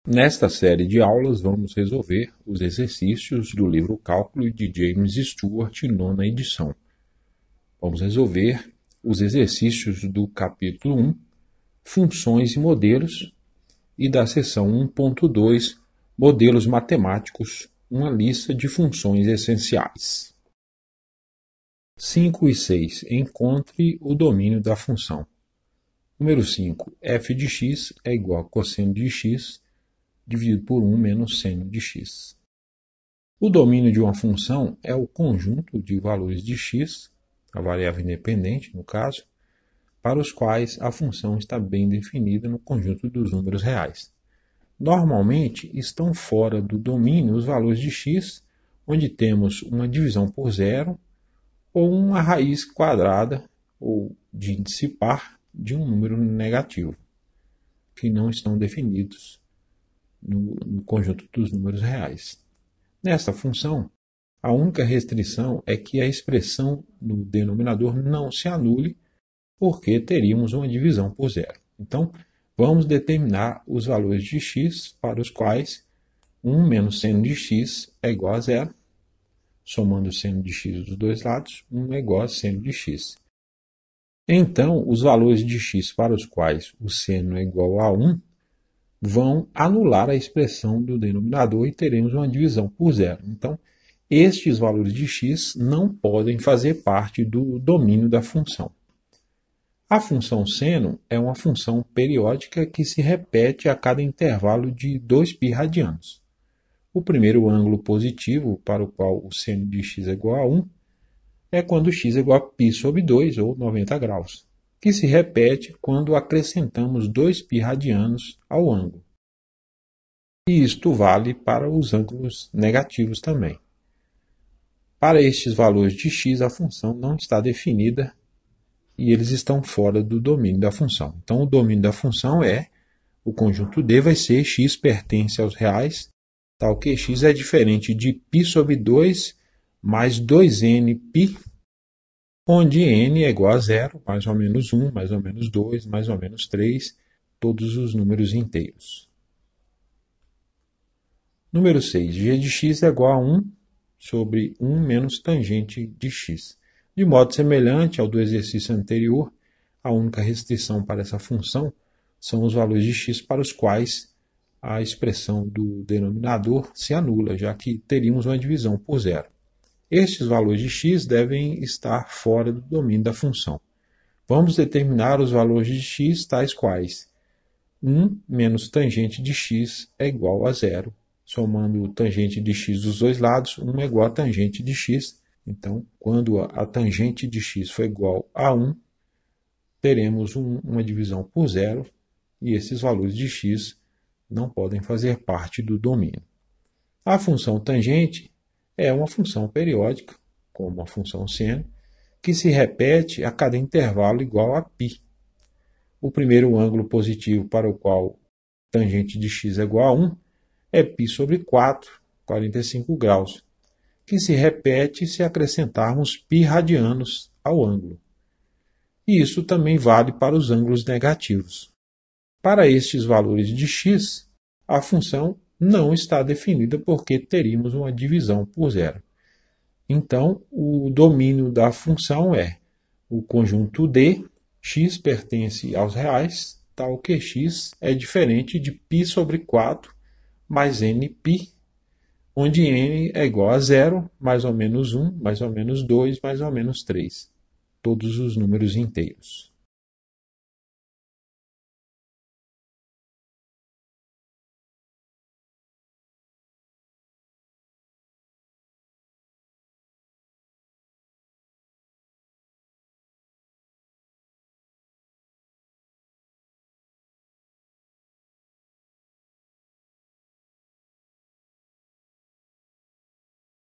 Nesta série de aulas, vamos resolver os exercícios do livro Cálculo de James Stewart, nona edição. Vamos resolver os exercícios do capítulo 1, Funções e Modelos, e da seção 1.2, Modelos Matemáticos, uma lista de funções essenciais. 5 e 6. Encontre o domínio da função. Número 5. f de x é igual a cosseno de x dividido por 1 menos seno de x. O domínio de uma função é o conjunto de valores de x, a variável independente, no caso, para os quais a função está bem definida no conjunto dos números reais. Normalmente, estão fora do domínio os valores de x, onde temos uma divisão por zero ou uma raiz quadrada ou de índice par de um número negativo, que não estão definidos no conjunto dos números reais. Nesta função, a única restrição é que a expressão no denominador não se anule, porque teríamos uma divisão por zero. Então, vamos determinar os valores de x para os quais 1 menos seno de x é igual a zero. Somando o seno de x dos dois lados, 1 é igual a seno de x. Então, os valores de x para os quais o seno é igual a 1 vão anular a expressão do denominador e teremos uma divisão por zero. Então, estes valores de x não podem fazer parte do domínio da função. A função seno é uma função periódica que se repete a cada intervalo de 2π radianos. O primeiro ângulo positivo para o qual o seno de x é igual a 1 é quando x é igual a π sobre 2, ou 90 graus, que se repete quando acrescentamos 2π radianos ao ângulo. E isto vale para os ângulos negativos também. Para estes valores de x, a função não está definida e eles estão fora do domínio da função. Então, o domínio da função é, o conjunto D vai ser x pertence aos reais, tal que x é diferente de π sobre 2 mais 2nπ, onde n é igual a 0, mais ou menos 1, mais ou menos 2, mais ou menos 3, todos os números inteiros. Número 6. G de x é igual a 1 sobre 1 menos tangente de x. De modo semelhante ao do exercício anterior, a única restrição para essa função são os valores de x para os quais a expressão do denominador se anula, já que teríamos uma divisão por zero. Estes valores de x devem estar fora do domínio da função. Vamos determinar os valores de x tais quais 1 menos tangente de x é igual a zero. Somando o tangente de x dos dois lados, 1 é igual a tangente de x. Então, quando a tangente de x for igual a 1, teremos uma divisão por zero e esses valores de x não podem fazer parte do domínio. A função tangente é uma função periódica, como a função seno, que se repete a cada intervalo igual a π. O primeiro ângulo positivo para o qual tangente de x é igual a 1 é π sobre 4, 45 graus, que se repete se acrescentarmos π radianos ao ângulo. E isso também vale para os ângulos negativos. Para estes valores de x, a função não está definida porque teríamos uma divisão por zero. Então, o domínio da função é o conjunto D, x pertence aos reais, tal que x é diferente de π sobre 4 mais nπ, onde n é igual a 0, mais ou menos 1, mais ou menos 2, mais ou menos 3, todos os números inteiros.